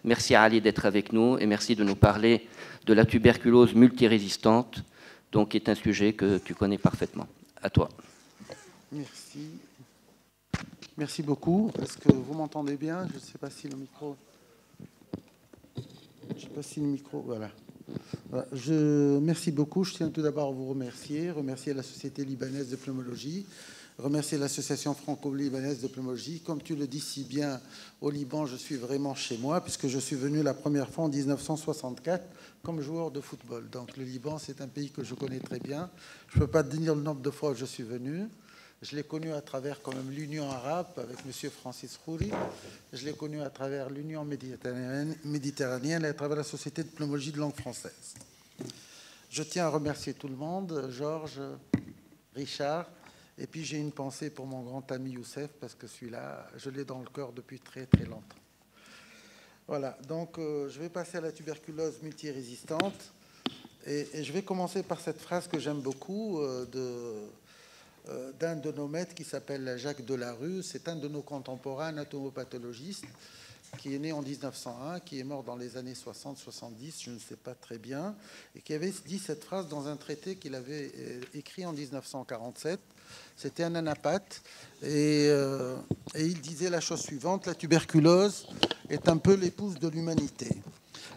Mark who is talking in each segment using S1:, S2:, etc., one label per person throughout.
S1: Merci à Ali d'être avec nous et merci de nous parler de la tuberculose multirésistante, donc qui est un sujet que tu connais parfaitement. À toi.
S2: Merci. Merci beaucoup. Est-ce que vous m'entendez bien? Je ne sais pas si le micro... Je ne sais pas si le micro... Voilà. Merci beaucoup. Je tiens tout d'abord à vous remercier la Société libanaise de pneumologie, remercier l'Association franco-libanaise de pneumologie. Comme tu le dis si bien, au Liban, je suis vraiment chez moi, puisque je suis venu la première fois en 1964 comme joueur de football. Donc le Liban, c'est un pays que je connais très bien. Je ne peux pas te dire le nombre de fois où je suis venu. Je l'ai connu à travers quand même l'Union arabe avec M. Francis Khoury. Je l'ai connu à travers l'Union méditerranéenne et à travers la Société de pneumologie de langue française. Je tiens à remercier tout le monde, Georges, Richard, et puis j'ai une pensée pour mon grand ami Youssef, parce que celui-là, je l'ai dans le cœur depuis très très longtemps. Voilà, donc je vais passer à la tuberculose multirésistante, et je vais commencer par cette phrase que j'aime beaucoup d'un de nos maîtres qui s'appelle Jacques Delarue. C'est un de nos contemporains anatomopathologiste qui est né en 1901, qui est mort dans les années 60-70, je ne sais pas très bien, et qui avait dit cette phrase dans un traité qu'il avait écrit en 1947. C'était un anapathe, et il disait la chose suivante: la tuberculose est un peu l'épouse de l'humanité.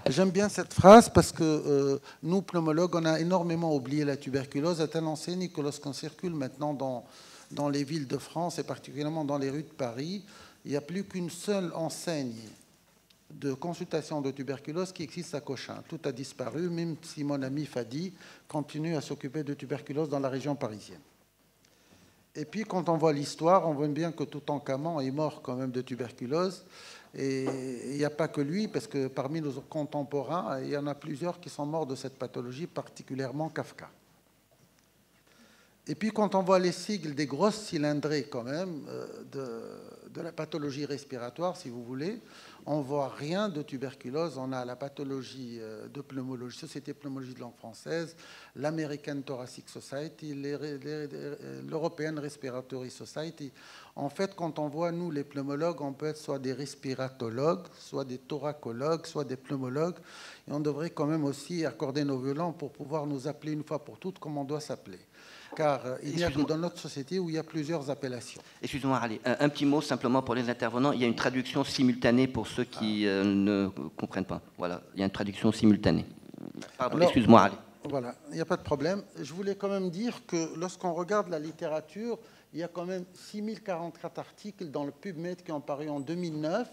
S2: J'aime bien cette phrase parce que nous, pneumologues, on a énormément oublié la tuberculose, à telle enseigne que lorsqu'on circule maintenant dans les villes de France, et particulièrement dans les rues de Paris, il n'y a plus qu'une seule enseigne de consultation de tuberculose qui existe à Cochin. Tout a disparu, même si mon ami Fadi continue à s'occuper de tuberculose dans la région parisienne. Et puis, quand on voit l'histoire, on voit bien que Toutankhamon est mort quand même de tuberculose. Et il n'y a pas que lui, parce que parmi nos contemporains, il y en a plusieurs qui sont morts de cette pathologie, particulièrement Kafka. Et puis, quand on voit les sigles des grosses cylindrées quand même de la pathologie respiratoire, si vous voulez, on ne voit rien de tuberculose. On a la pathologie de pneumologie, Société de pneumologie de langue française, l'American Thoracic Society, l'European Respiratory Society. En fait, quand on voit, nous, les pneumologues, on peut être soit des respiratologues, soit des thoracologues, soit des pneumologues. Et on devrait quand même aussi accorder nos violons pour pouvoir nous appeler une fois pour toutes comme on doit s'appeler. Car il n'y a que dans notre société où il y a plusieurs appellations.
S1: Excusez-moi, allez, un petit mot simplement pour les intervenants. Il y a une traduction simultanée pour ceux qui ne comprennent pas. Voilà, il y a une traduction simultanée. Pardon, excuse-moi, allez.
S2: Voilà, il n'y a pas de problème. Je voulais quand même dire que lorsqu'on regarde la littérature, il y a quand même 6044 articles dans le PubMed qui ont paru en 2009.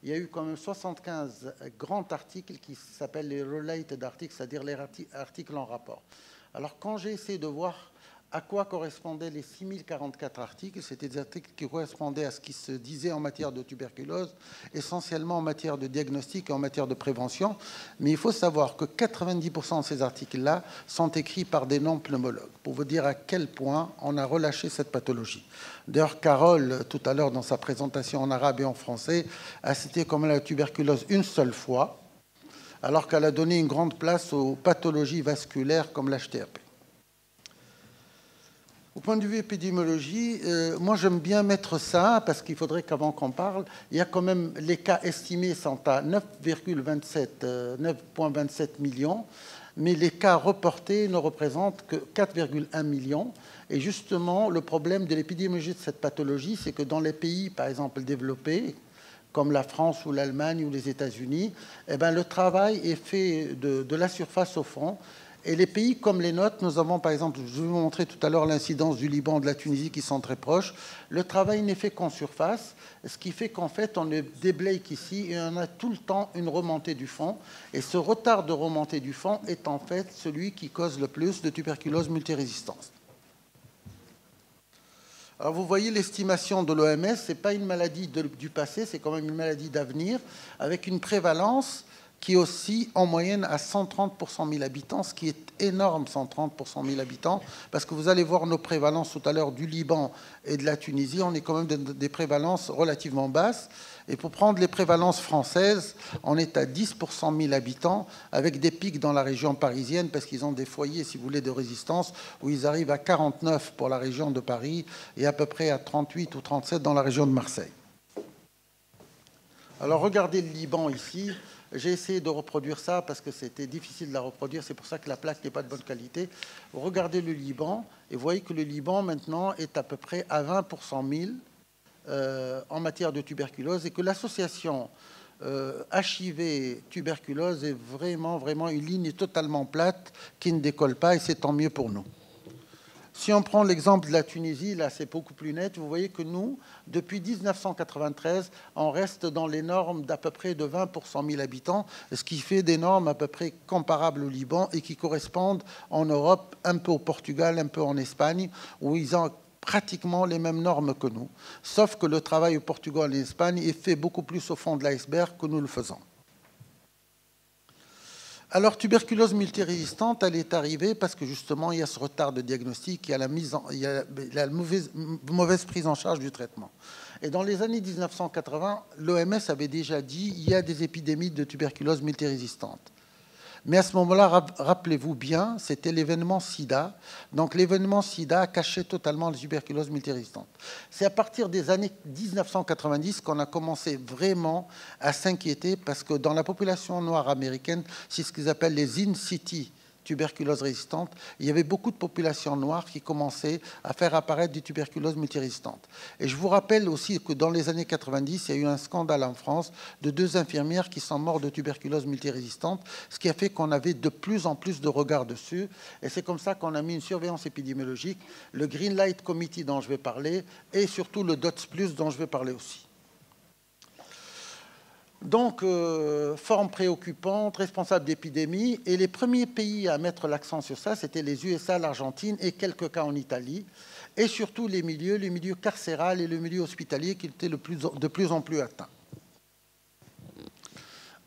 S2: Il y a eu quand même 75 grands articles qui s'appellent les related articles, c'est-à-dire les articles en rapport. Alors, quand j'ai essayé de voir à quoi correspondaient les 6044 articles, c'était des articles qui correspondaient à ce qui se disait en matière de tuberculose, essentiellement en matière de diagnostic et en matière de prévention. Mais il faut savoir que 90% de ces articles-là sont écrits par des non-pneumologues, pour vous dire à quel point on a relâché cette pathologie. D'ailleurs, Carole, tout à l'heure, dans sa présentation en arabe et en français, a cité comme la tuberculose une seule fois, alors qu'elle a donné une grande place aux pathologies vasculaires comme l'HTRP. Au point de vue épidémiologie, moi j'aime bien mettre ça, parce qu'il faudrait qu'avant qu'on parle, il y a quand même les cas estimés sont à 9,27 millions, mais les cas reportés ne représentent que 4,1 millions. Et justement, le problème de l'épidémiologie de cette pathologie, c'est que dans les pays, par exemple, développés, comme la France ou l'Allemagne ou les États-Unis, eh ben, le travail est fait de la surface au fond. Et les pays comme les nôtres, nous avons par exemple, je vais vous montrer tout à l'heure l'incidence du Liban, de la Tunisie qui sont très proches. Le travail n'est fait qu'en surface, ce qui fait qu'en fait on ne déblaye qu'ici et on a tout le temps une remontée du fond. Et ce retard de remontée du fond est en fait celui qui cause le plus de tuberculose multirésistance. Alors vous voyez l'estimation de l'OMS, ce n'est pas une maladie du passé, c'est quand même une maladie d'avenir, avec une prévalence qui oscille en moyenne à 130 pour 100 000 habitants, ce qui est énorme, 130 pour 100 000 habitants, parce que vous allez voir nos prévalences tout à l'heure du Liban et de la Tunisie, on est quand même des prévalences relativement basses. Et pour prendre les prévalences françaises, on est à 10 pour 100 000 habitants, avec des pics dans la région parisienne, parce qu'ils ont des foyers, si vous voulez, de résistance, où ils arrivent à 49 pour la région de Paris, et à peu près à 38 ou 37 dans la région de Marseille. Alors, regardez le Liban ici. J'ai essayé de reproduire ça parce que c'était difficile de la reproduire. C'est pour ça que la plaque n'est pas de bonne qualité. Regardez le Liban et vous voyez que le Liban, maintenant, est à peu près à 20 pour 100 000 en matière de tuberculose et que l'association HIV tuberculose est vraiment une ligne totalement plate qui ne décolle pas et c'est tant mieux pour nous. Si on prend l'exemple de la Tunisie, là c'est beaucoup plus net, vous voyez que nous, depuis 1993, on reste dans les normes d'à peu près de 20 pour 100 000 habitants, ce qui fait des normes à peu près comparables au Liban et qui correspondent en Europe, un peu au Portugal, un peu en Espagne, où ils ont pratiquement les mêmes normes que nous, sauf que le travail au Portugal et en Espagne est fait beaucoup plus au fond de l'iceberg que nous le faisons. Alors, tuberculose multirésistante, elle est arrivée parce que justement, il y a ce retard de diagnostic, il y a la mauvaise prise en charge du traitement. Et dans les années 1980, l'OMS avait déjà dit qu'il y a des épidémies de tuberculose multirésistante. Mais à ce moment-là, rappelez-vous bien, c'était l'événement SIDA. Donc l'événement SIDA cachait totalement la tuberculose multirésistante. C'est à partir des années 1990 qu'on a commencé vraiment à s'inquiéter parce que dans la population noire américaine, c'est ce qu'ils appellent les in-city tuberculose résistante, il y avait beaucoup de populations noires qui commençaient à faire apparaître des tuberculoses multirésistantes. Et je vous rappelle aussi que dans les années 90, il y a eu un scandale en France de 2 infirmières qui sont mortes de tuberculose multirésistante, ce qui a fait qu'on avait de plus en plus de regards dessus. Et c'est comme ça qu'on a mis une surveillance épidémiologique, le Green Light Committee dont je vais parler, et surtout le DOTS Plus dont je vais parler aussi. Donc, forme préoccupante, responsable d'épidémie. Et les premiers pays à mettre l'accent sur ça, c'était les USA, l'Argentine et quelques cas en Italie. Et surtout les milieux carcéral et le milieu hospitalier qui étaient de plus en plus atteints.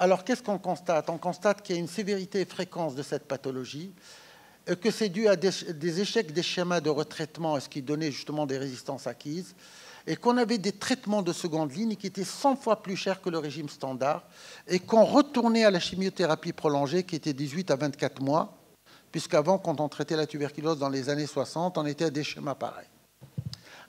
S2: Alors, qu'est-ce qu'on constate? On constate qu'il y a une sévérité et fréquence de cette pathologie, que c'est dû à des échecs des schémas de retraitement, ce qui donnait justement des résistances acquises, et qu'on avait des traitements de seconde ligne qui étaient 100 fois plus chers que le régime standard, et qu'on retournait à la chimiothérapie prolongée qui était 18 à 24 mois, puisqu'avant, quand on traitait la tuberculose dans les années 60, on était à des schémas pareils.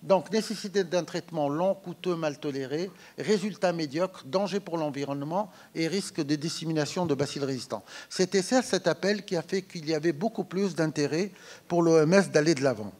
S2: Donc, nécessité d'un traitement long, coûteux, mal toléré, résultat médiocre, danger pour l'environnement et risque de dissémination de bacilles résistants. C'était ça, cet appel qui a fait qu'il y avait beaucoup plus d'intérêt pour l'OMS d'aller de l'avant.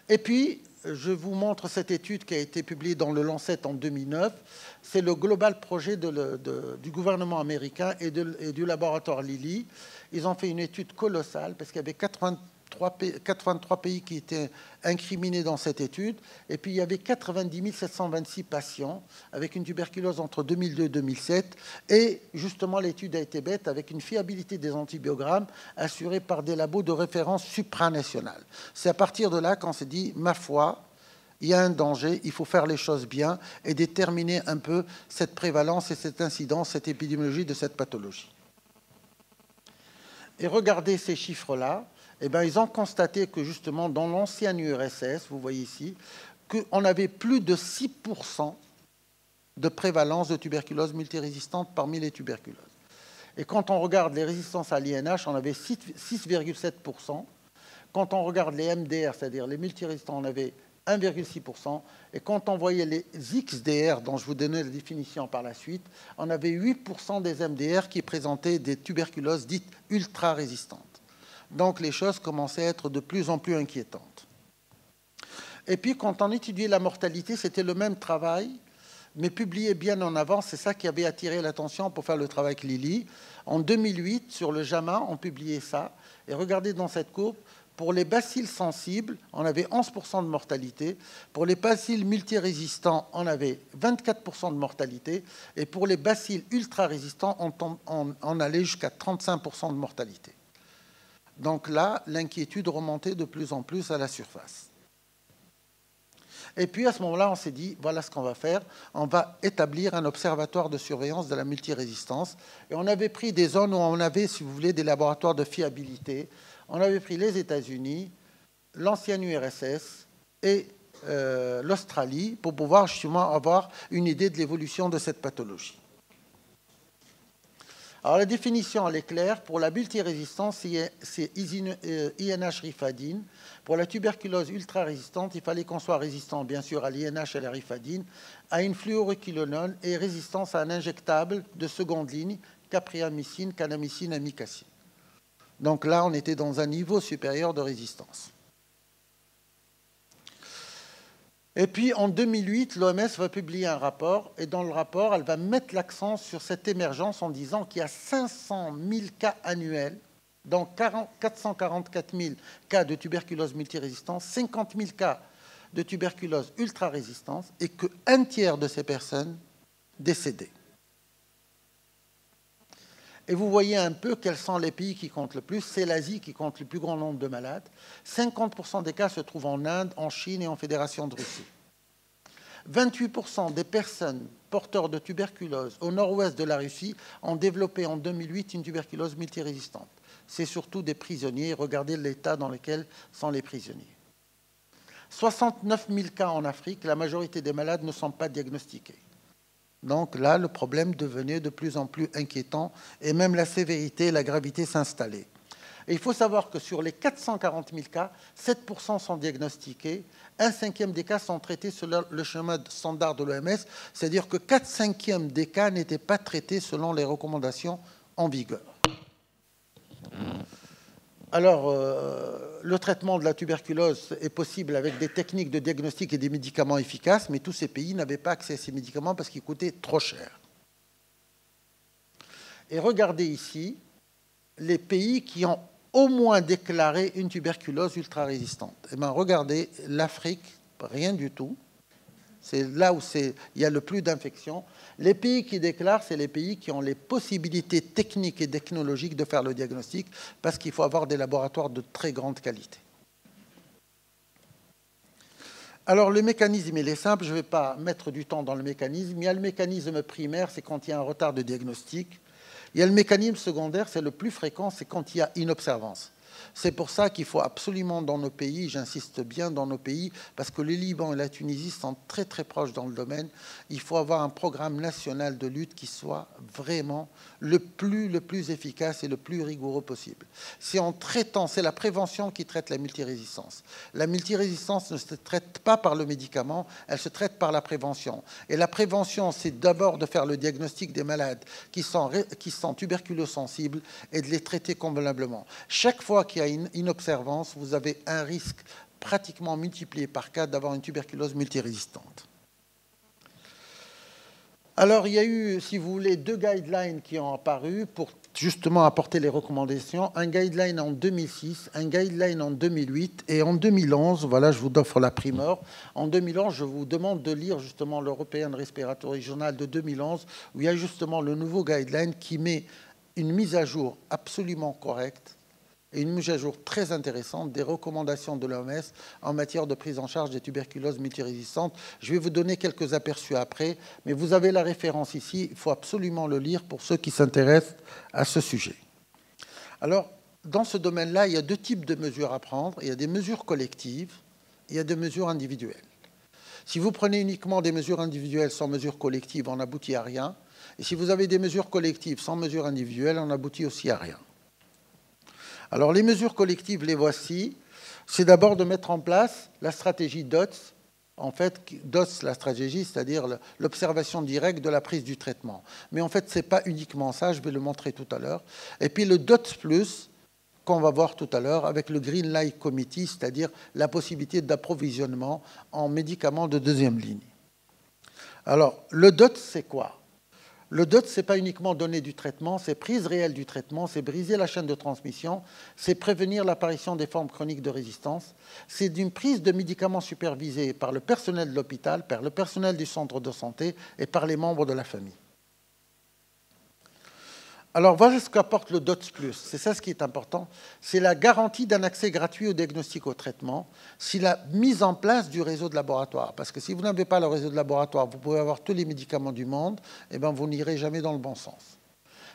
S2: Et puis, je vous montre cette étude qui a été publiée dans le Lancet en 2009. C'est le global projet du gouvernement américain et du laboratoire Lilly. Ils ont fait une étude colossale parce qu'il y avait 83 pays qui étaient incriminés dans cette étude. Et puis, il y avait 90 726 patients avec une tuberculose entre 2002 et 2007. Et justement, l'étude a été bête avec une fiabilité des antibiogrammes assurée par des labos de référence supranationales. C'est à partir de là qu'on s'est dit, ma foi, il y a un danger, il faut faire les choses bien et déterminer un peu cette prévalence et cette incidence, cette épidémiologie de cette pathologie. Et regardez ces chiffres-là. Eh bien, ils ont constaté que justement, dans l'ancienne URSS, vous voyez ici, qu'on avait plus de 6% de prévalence de tuberculose multirésistante parmi les tuberculoses. Et quand on regarde les résistances à l'INH, on avait 6,7%. Quand on regarde les MDR, c'est-à-dire les multirésistants, on avait 1,6%. Et quand on voyait les XDR, dont je vous donnais la définition par la suite, on avait 8% des MDR qui présentaient des tuberculoses dites ultra-résistantes. Donc les choses commençaient à être de plus en plus inquiétantes. Et puis quand on étudiait la mortalité, c'était le même travail, mais publié bien en avance. C'est ça qui avait attiré l'attention pour faire le travail avec Lilly. En 2008, sur le JAMA, on publiait ça. Et regardez dans cette courbe, pour les bacilles sensibles, on avait 11% de mortalité. Pour les bacilles multirésistants, on avait 24% de mortalité. Et pour les bacilles ultra-résistants, on allait jusqu'à 35% de mortalité. Donc là, l'inquiétude remontait de plus en plus à la surface. Et puis à ce moment-là, on s'est dit, voilà ce qu'on va faire. On va établir un observatoire de surveillance de la multirésistance. Et on avait pris des zones où on avait, si vous voulez, des laboratoires de fiabilité. On avait pris les États-Unis, l'ancienne URSS et l'Australie pour pouvoir justement avoir une idée de l'évolution de cette pathologie. Alors la définition, elle est claire. Pour la multirésistance, c'est INH rifadine. Pour la tuberculose ultra-résistante, il fallait qu'on soit résistant, bien sûr, à l'INH et à la rifadine, à une fluoroquinolone et résistance à un injectable de seconde ligne, capriamycine, kanamycine, amikacine. Donc là, on était dans un niveau supérieur de résistance. Et puis, en 2008, l'OMS va publier un rapport, et dans le rapport, elle va mettre l'accent sur cette émergence en disant qu'il y a 500 000 cas annuels, donc 444 000 cas de tuberculose multirésistante, 50 000 cas de tuberculose ultra-résistante, et qu'un tiers de ces personnes décédaient. Et vous voyez un peu quels sont les pays qui comptent le plus. C'est l'Asie qui compte le plus grand nombre de malades. 50% des cas se trouvent en Inde, en Chine et en Fédération de Russie. 28% des personnes porteurs de tuberculose au nord-ouest de la Russie ont développé en 2008 une tuberculose multirésistante. C'est surtout des prisonniers. Regardez l'état dans lequel sont les prisonniers. 69 000 cas en Afrique. La majorité des malades ne sont pas diagnostiqués. Donc là, le problème devenait de plus en plus inquiétant et même la sévérité et la gravité s'installaient. Et il faut savoir que sur les 440 000 cas, 7% sont diagnostiqués, un cinquième des cas sont traités selon le schéma standard de l'OMS, c'est-à-dire que 4/5 des cas n'étaient pas traités selon les recommandations en vigueur. Alors, le traitement de la tuberculose est possible avec des techniques de diagnostic et des médicaments efficaces, mais tous ces pays n'avaient pas accès à ces médicaments parce qu'ils coûtaient trop cher. Et regardez ici les pays qui ont au moins déclaré une tuberculose ultra-résistante. Eh bien, regardez, l'Afrique, rien du tout. C'est là où il y a le plus d'infections. Les pays qui déclarent, c'est les pays qui ont les possibilités techniques et technologiques de faire le diagnostic, parce qu'il faut avoir des laboratoires de très grande qualité. Alors, le mécanisme, il est simple. Je ne vais pas mettre du temps dans le mécanisme. Il y a le mécanisme primaire, c'est quand il y a un retard de diagnostic. Il y a le mécanisme secondaire, c'est le plus fréquent, c'est quand il y a inobservance. C'est pour ça qu'il faut absolument dans nos pays, j'insiste bien dans nos pays, parce que le Liban et la Tunisie sont très très proches dans le domaine, il faut avoir un programme national de lutte qui soit vraiment le plus efficace et le plus rigoureux possible. C'est en traitant, c'est la prévention qui traite la multirésistance. La multirésistance ne se traite pas par le médicament, elle se traite par la prévention. Et la prévention, c'est d'abord de faire le diagnostic des malades qui sont tuberculosensibles et de les traiter convenablement. Chaque fois qu'il y a une inobservance, vous avez un risque pratiquement multiplié par 4 d'avoir une tuberculose multirésistante. Alors, il y a eu, si vous voulez, 2 guidelines qui ont apparu pour justement apporter les recommandations. Un guideline en 2006, un guideline en 2008 et en 2011, voilà, je vous offre la primeur. En 2011, je vous demande de lire justement l'European Respiratory Journal de 2011, où il y a justement le nouveau guideline qui met une mise à jour absolument correcte et une mise à jour très intéressante des recommandations de l'OMS en matière de prise en charge des tuberculoses multirésistantes. Je vais vous donner quelques aperçus après, mais vous avez la référence ici, il faut absolument le lire pour ceux qui s'intéressent à ce sujet. Alors, dans ce domaine-là, il y a 2 types de mesures à prendre. Il y a des mesures collectives et il y a des mesures individuelles. Si vous prenez uniquement des mesures individuelles sans mesures collectives, on n'aboutit à rien. Et si vous avez des mesures collectives sans mesures individuelles, on aboutit aussi à rien. Alors, les mesures collectives, les voici. C'est d'abord de mettre en place la stratégie DOTS. En fait, DOTS, la stratégie, c'est-à-dire l'observation directe de la prise du traitement. Mais en fait, ce n'est pas uniquement ça, je vais le montrer tout à l'heure. Et puis le DOTS+, qu'on va voir tout à l'heure, avec le Green Light Committee, c'est-à-dire la possibilité d'approvisionnement en médicaments de 2e ligne. Alors, le DOTS, c'est quoi ? Le DOTS, ce n'est pas uniquement donner du traitement, c'est prise réelle du traitement, c'est briser la chaîne de transmission, c'est prévenir l'apparition des formes chroniques de résistance, c'est d'une prise de médicaments supervisée par le personnel de l'hôpital, par le personnel du centre de santé et par les membres de la famille. Alors, voilà ce qu'apporte le DOTS+. C'est ça ce qui est important. C'est la garantie d'un accès gratuit au diagnostic au traitement. C'est la mise en place du réseau de laboratoire. Parce que si vous n'avez pas le réseau de laboratoire, vous pouvez avoir tous les médicaments du monde, et bien vous n'irez jamais dans le bon sens.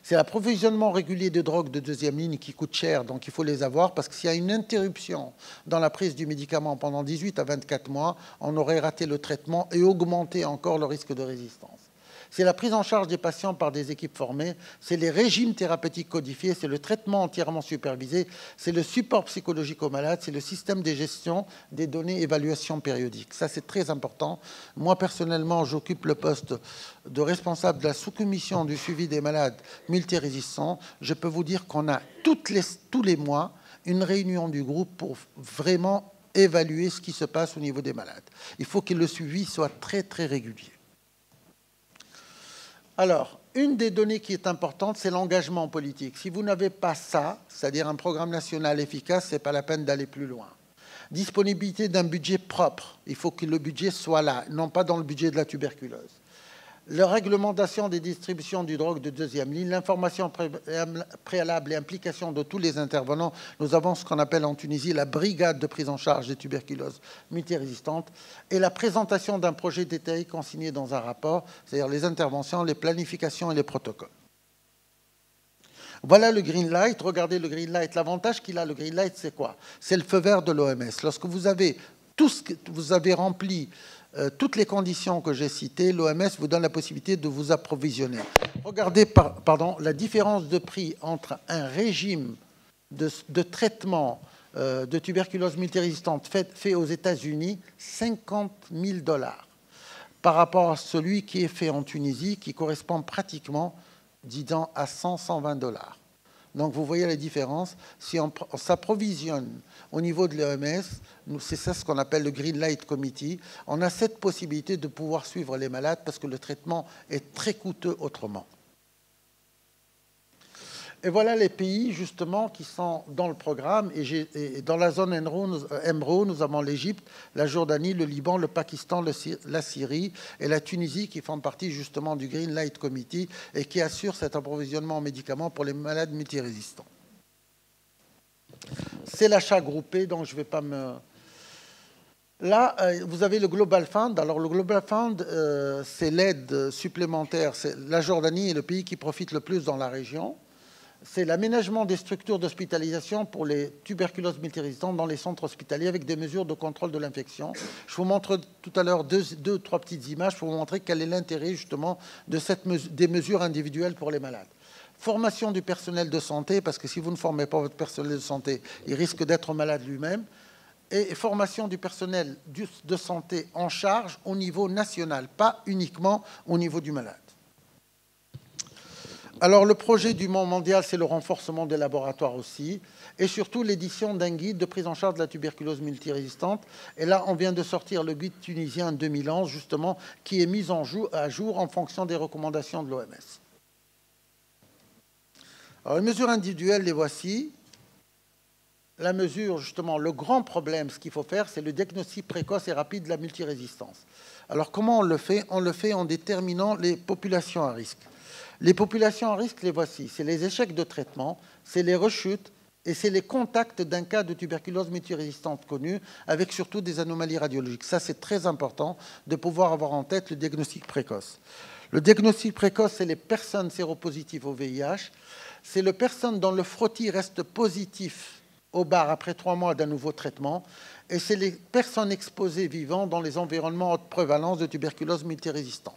S2: C'est l'approvisionnement régulier de drogues de 2e ligne qui coûte cher, donc il faut les avoir, parce que s'il y a une interruption dans la prise du médicament pendant 18 à 24 mois, on aurait raté le traitement et augmenté encore le risque de résistance. c'est la prise en charge des patients par des équipes formées, c'est les régimes thérapeutiques codifiés, c'est le traitement entièrement supervisé, c'est le support psychologique aux malades, c'est le système de gestion des données évaluation périodique. Ça, c'est très important. Moi, personnellement, j'occupe le poste de responsable de la sous-commission du suivi des malades multirésistants. Je peux vous dire qu'on a tous les mois une réunion du groupe pour vraiment évaluer ce qui se passe au niveau des malades. Il faut que le suivi soit très, très régulier. Alors, une des données qui est importante, c'est l'engagement politique. Si vous n'avez pas ça, c'est-à-dire un programme national efficace, ce n'est pas la peine d'aller plus loin. Disponibilité d'un budget propre. Il faut que le budget soit là, non pas dans le budget de la tuberculose. La réglementation des distributions du drogue de deuxième ligne, l'information préalable et implication de tous les intervenants. Nous avons ce qu'on appelle en Tunisie la brigade de prise en charge des tuberculoses multirésistantes et la présentation d'un projet détaillé consigné dans un rapport, c'est-à-dire les interventions, les planifications et les protocoles. Voilà le green light. Regardez le green light. L'avantage qu'il a, le green light, c'est quoi? C'est le feu vert de l'OMS. Lorsque vous avez rempli toutes les conditions que j'ai citées, l'OMS vous donne la possibilité de vous approvisionner. Regardez la différence de prix entre un régime de traitement de tuberculose multirésistante fait aux États-Unis, 50 000 $, par rapport à celui qui est fait en Tunisie, qui correspond pratiquement, disons, à 100-120 $. Donc, vous voyez la différence. Si on s'approvisionne au niveau de l'OMS, c'est ça ce qu'on appelle le Green Light Committee, on a cette possibilité de pouvoir suivre les malades parce que le traitement est très coûteux autrement. Et voilà les pays, justement, qui sont dans le programme. Et dans la zone EMRO, nous avons l'Égypte, la Jordanie, le Liban, le Pakistan, la Syrie et la Tunisie qui font partie, justement, du Green Light Committee et qui assurent cet approvisionnement en médicaments pour les malades multirésistants. C'est l'achat groupé, donc je ne vais pas me... Là, vous avez le Global Fund. Alors, le Global Fund, c'est l'aide supplémentaire. La Jordanie est le pays qui profite le plus dans la région. C'est l'aménagement des structures d'hospitalisation pour les tuberculoses multirésistantes dans les centres hospitaliers avec des mesures de contrôle de l'infection. Je vous montre tout à l'heure deux ou trois petites images pour vous montrer quel est l'intérêt justement des mesures individuelles pour les malades. Formation du personnel de santé, parce que si vous ne formez pas votre personnel de santé, il risque d'être malade lui-même. Et formation du personnel de santé en charge au niveau national, pas uniquement au niveau du malade. Alors, le projet du Monde mondial, c'est le renforcement des laboratoires aussi, et surtout l'édition d'un guide de prise en charge de la tuberculose multirésistante. Et là, on vient de sortir le guide tunisien 2011, justement, qui est mis à jour en fonction des recommandations de l'OMS. Alors, les mesures individuelles, les voici. La mesure, justement, le grand problème, ce qu'il faut faire, c'est le diagnostic précoce et rapide de la multirésistance. Alors, comment on le fait? On le fait en déterminant les populations à risque. Les populations à risque, les voici. C'est les échecs de traitement, c'est les rechutes et c'est les contacts d'un cas de tuberculose multirésistante connu avec surtout des anomalies radiologiques. Ça, c'est très important de pouvoir avoir en tête le diagnostic précoce. Le diagnostic précoce, c'est les personnes séropositives au VIH. C'est les personnes dont le frottis reste positif au bar après 3 mois d'un nouveau traitement. Et c'est les personnes exposées vivant dans les environnements haute prévalence de tuberculose multirésistante.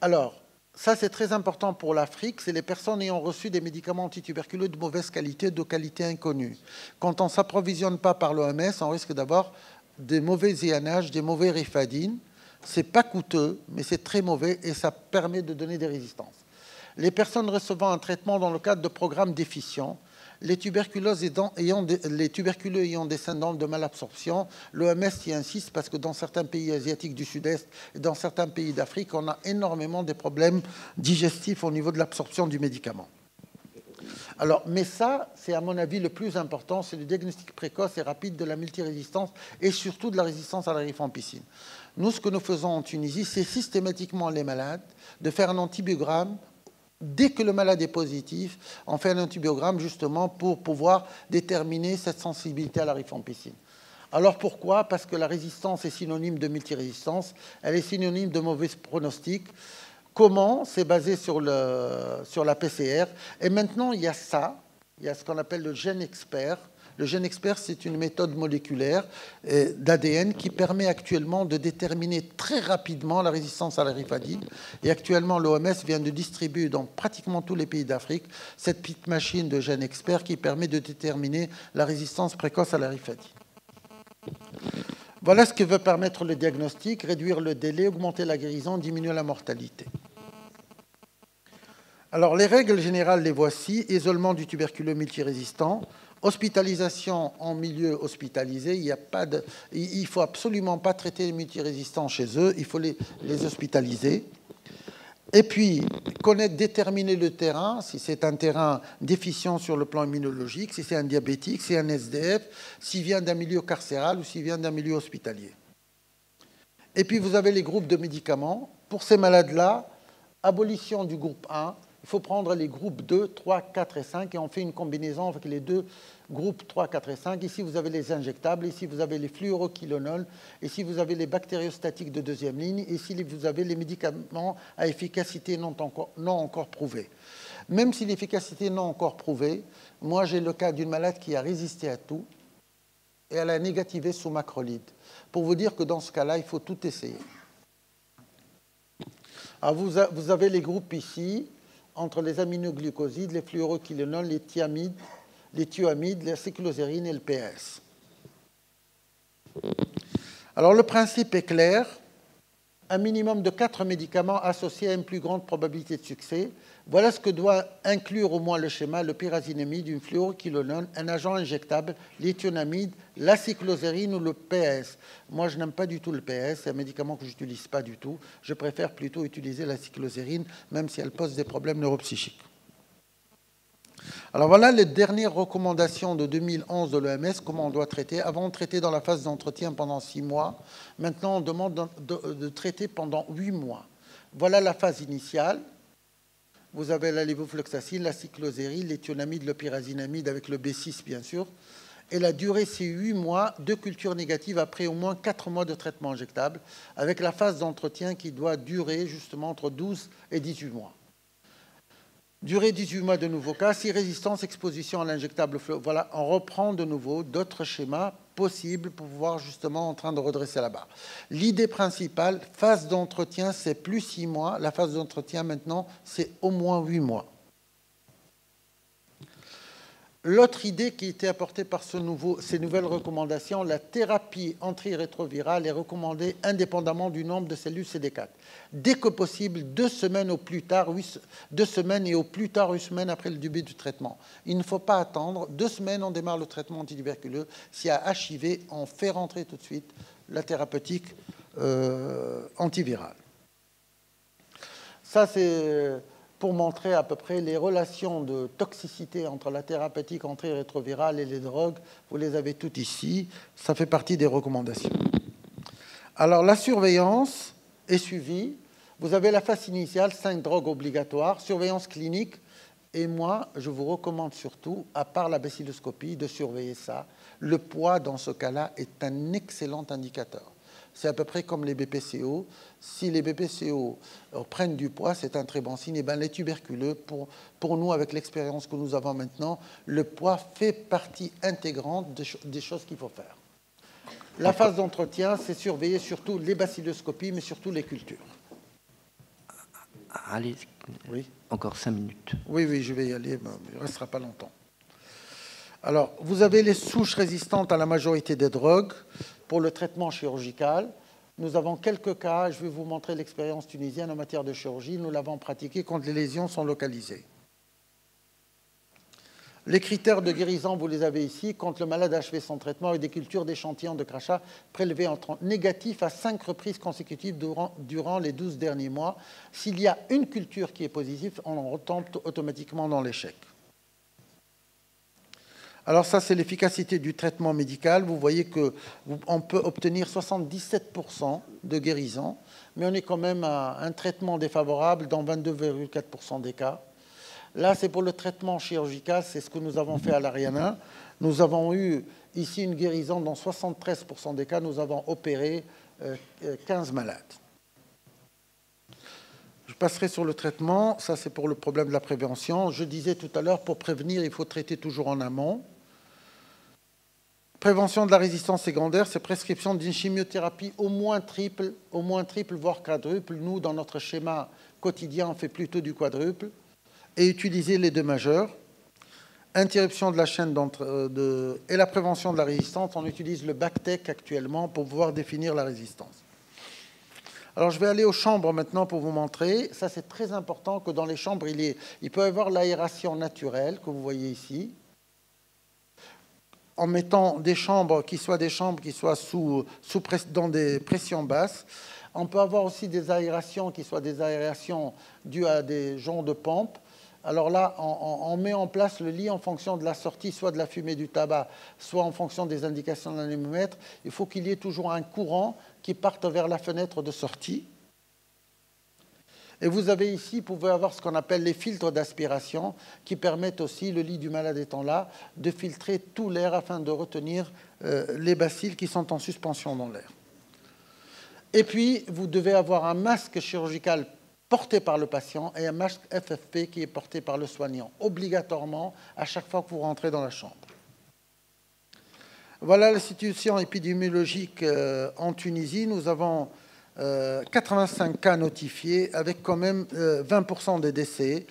S2: Alors, ça c'est très important pour l'Afrique, c'est les personnes ayant reçu des médicaments antituberculeux de mauvaise qualité, de qualité inconnue. Quand on ne s'approvisionne pas par l'OMS, on risque d'avoir des mauvais INH, des mauvais rifadines. Ce n'est pas coûteux, mais c'est très mauvais et ça permet de donner des résistances. Les personnes recevant un traitement dans le cadre de programmes déficients, les tuberculeux ayant des syndromes de malabsorption, l'OMS y insiste parce que dans certains pays asiatiques du Sud-Est et dans certains pays d'Afrique, on a énormément de problèmes digestifs au niveau de l'absorption du médicament. Alors, mais ça, c'est à mon avis le plus important, c'est le diagnostic précoce et rapide de la multirésistance et surtout de la résistance à la rifampicine. Nous, ce que nous faisons en Tunisie, c'est systématiquement les malades de faire un antibiogramme. Dès que le malade est positif, on fait un antibiogramme justement pour pouvoir déterminer cette sensibilité à la rifampicine. Alors pourquoi? Parce que la résistance est synonyme de multirésistance, elle est synonyme de mauvais pronostic. Comment? C'est basé sur la PCR. Et maintenant, il y a ça, il y a ce qu'on appelle le gène expert. Le GenExpert, c'est une méthode moléculaire d'ADN qui permet actuellement de déterminer très rapidement la résistance à la rifadine. Et actuellement, l'OMS vient de distribuer dans pratiquement tous les pays d'Afrique cette petite machine de GenExpert qui permet de déterminer la résistance précoce à la rifadine. Voilà ce que veut permettre le diagnostic, réduire le délai, augmenter la guérison, diminuer la mortalité. Alors, les règles générales, les voici. Isolement du tuberculeux multirésistant, hospitalisation en milieu hospitalisé. Il ne faut absolument pas traiter les multirésistants chez eux, il faut les hospitaliser. Et puis, déterminer le terrain, si c'est un terrain déficient sur le plan immunologique, si c'est un diabétique, si c'est un SDF, s'il vient d'un milieu carcéral ou s'il vient d'un milieu hospitalier. Et puis, vous avez les groupes de médicaments. Pour ces malades-là, abolition du groupe 1, il faut prendre les groupes 2, 3, 4 et 5 et on fait une combinaison avec les deux groupes 3, 4 et 5. Ici, vous avez les injectables, ici, vous avez les fluoroquinolones, ici, vous avez les bactériostatiques de deuxième ligne, ici, vous avez les médicaments à efficacité non encore prouvée. Même si l'efficacité non encore prouvée, moi, j'ai le cas d'une malade qui a résisté à tout et elle a négativé sous macrolide. Pour vous dire que dans ce cas-là, il faut tout essayer. Alors, vous avez les groupes ici, entre les aminoglucosides, les fluoroquinolones, les thiamides, les thioamides, la cyclosérine et le PS. Alors le principe est clair, un minimum de 4 médicaments associés à une plus grande probabilité de succès. Voilà ce que doit inclure au moins le schéma, le pyrazinamide, une fluoroquinolone, un agent injectable, l'éthionamide, la cyclosérine ou le PS. Moi, je n'aime pas du tout le PS, c'est un médicament que je n'utilise pas du tout. Je préfère plutôt utiliser la cyclosérine, même si elle pose des problèmes neuropsychiques. Alors voilà les dernières recommandations de 2011 de l'OMS, comment on doit traiter. Avant, on traitait dans la phase d'entretien pendant 6 mois. Maintenant, on demande de traiter pendant 8 mois. Voilà la phase initiale. Vous avez la lévofloxacine, la cyclosérine, l'éthionamide, le pyrazinamide avec le B6, bien sûr. Et la durée, c'est 8 mois de culture négative après au moins 4 mois de traitement injectable, avec la phase d'entretien qui doit durer justement entre 12 et 18 mois. Durée 18 mois de nouveau cas, si résistance, exposition à l'injectable. Voilà, on reprend de nouveau d'autres schémas possibles pour pouvoir justement en train de redresser la barre. L'idée principale, phase d'entretien, c'est plus 6 mois. La phase d'entretien maintenant, c'est au moins 8 mois. L'autre idée qui a été apportée par ces nouvelles recommandations, la thérapie antirétrovirale est recommandée indépendamment du nombre de cellules CD4. Dès que possible, 2 semaines au plus tard, 2 semaines et au plus tard 8 semaines après le début du traitement. Il ne faut pas attendre. 2 semaines, on démarre le traitement antituberculeux. S'il y a HIV, on fait rentrer tout de suite la thérapeutique antivirale. Ça, c'est pour montrer à peu près les relations de toxicité entre la thérapeutique antirétrovirale et les drogues. Vous les avez toutes ici. Ça fait partie des recommandations. Alors, la surveillance est suivie. Vous avez la phase initiale, 5 drogues obligatoires, surveillance clinique. Et moi, je vous recommande surtout, à part la bacilloscopie, de surveiller ça. Le poids, dans ce cas-là, est un excellent indicateur. C'est à peu près comme les BPCO. Si les BPCO prennent du poids, c'est un très bon signe. Et bien, les tuberculeux, pour nous, avec l'expérience que nous avons maintenant, le poids fait partie intégrante des choses qu'il faut faire. La phase d'entretien, c'est surveiller surtout les bacilloscopies, mais surtout les cultures.
S1: Allez, oui. Encore 5 minutes.
S2: Oui, je vais y aller, mais il ne restera pas longtemps. Alors, vous avez les souches résistantes à la majorité des drogues pour le traitement chirurgical. Nous avons quelques cas, je vais vous montrer l'expérience tunisienne en matière de chirurgie. Nous l'avons pratiquée quand les lésions sont localisées. Les critères de guérison, vous les avez ici, quand le malade a achevé son traitement avec des cultures d'échantillons de crachat prélevés en négatif à 5 reprises consécutives durant les 12 derniers mois. S'il y a une culture qui est positive, on retombe automatiquement dans l'échec. Alors ça, c'est l'efficacité du traitement médical. Vous voyez qu'on peut obtenir 77% de guérison, mais on est quand même à un traitement défavorable dans 22,4% des cas. Là, c'est pour le traitement chirurgical, c'est ce que nous avons fait à l'Ariana. Nous avons eu ici une guérison dans 73% des cas. Nous avons opéré 15 malades. Je passerai sur le traitement. Ça, c'est pour le problème de la prévention. Je disais tout à l'heure, pour prévenir, il faut traiter toujours en amont. Prévention de la résistance secondaire, c'est prescription d'une chimiothérapie au moins triple, voire quadruple. Nous, dans notre schéma quotidien, on fait plutôt du quadruple. Et utiliser les deux majeurs. Interruption de la chaîne et la prévention de la résistance, on utilise le BACTEC actuellement pour pouvoir définir la résistance. Alors, je vais aller aux chambres maintenant pour vous montrer. Ça, c'est très important que dans les chambres, il peut y avoir l'aération naturelle, que vous voyez ici, en mettant des chambres qui soient dans des pressions basses. On peut avoir aussi des aérations qui soient des aérations dues à des joncs de pompe. Alors là, on met en place le lit en fonction de la sortie, soit de la fumée du tabac, soit en fonction des indications de l'anémomètre. Il faut qu'il y ait toujours un courant qui parte vers la fenêtre de sortie. Et vous avez ici, vous pouvez avoir ce qu'on appelle les filtres d'aspiration qui permettent aussi, le lit du malade étant là, de filtrer tout l'air afin de retenir les bacilles qui sont en suspension dans l'air. Et puis, vous devez avoir un masque chirurgical porté par le patient et un masque FFP qui est porté par le soignant, obligatoirement, à chaque fois que vous rentrez dans la chambre. Voilà la situation épidémiologique en Tunisie. Nous avons 85 cas notifiés, avec quand même 20% des décès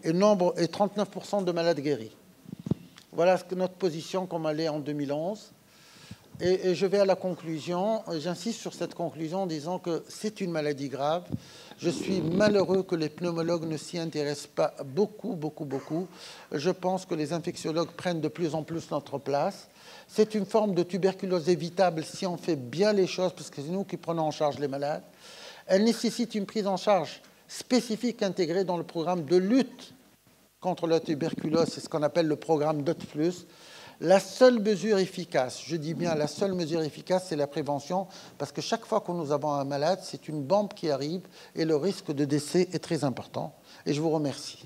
S2: et 39% de malades guéris. Voilà notre position comme elle est en 2011. Et je vais à la conclusion. J'insiste sur cette conclusion en disant que c'est une maladie grave. Je suis malheureux que les pneumologues ne s'y intéressent pas beaucoup. Je pense que les infectiologues prennent de plus en plus notre place. C'est une forme de tuberculose évitable si on fait bien les choses, parce que c'est nous qui prenons en charge les malades. Elle nécessite une prise en charge spécifique intégrée dans le programme de lutte contre la tuberculose. C'est ce qu'on appelle le programme DOTFLUS. La seule mesure efficace, je dis bien la seule mesure efficace, c'est la prévention, parce que chaque fois que nous avons un malade, c'est une bombe qui arrive et le risque de décès est très important. Et je vous remercie.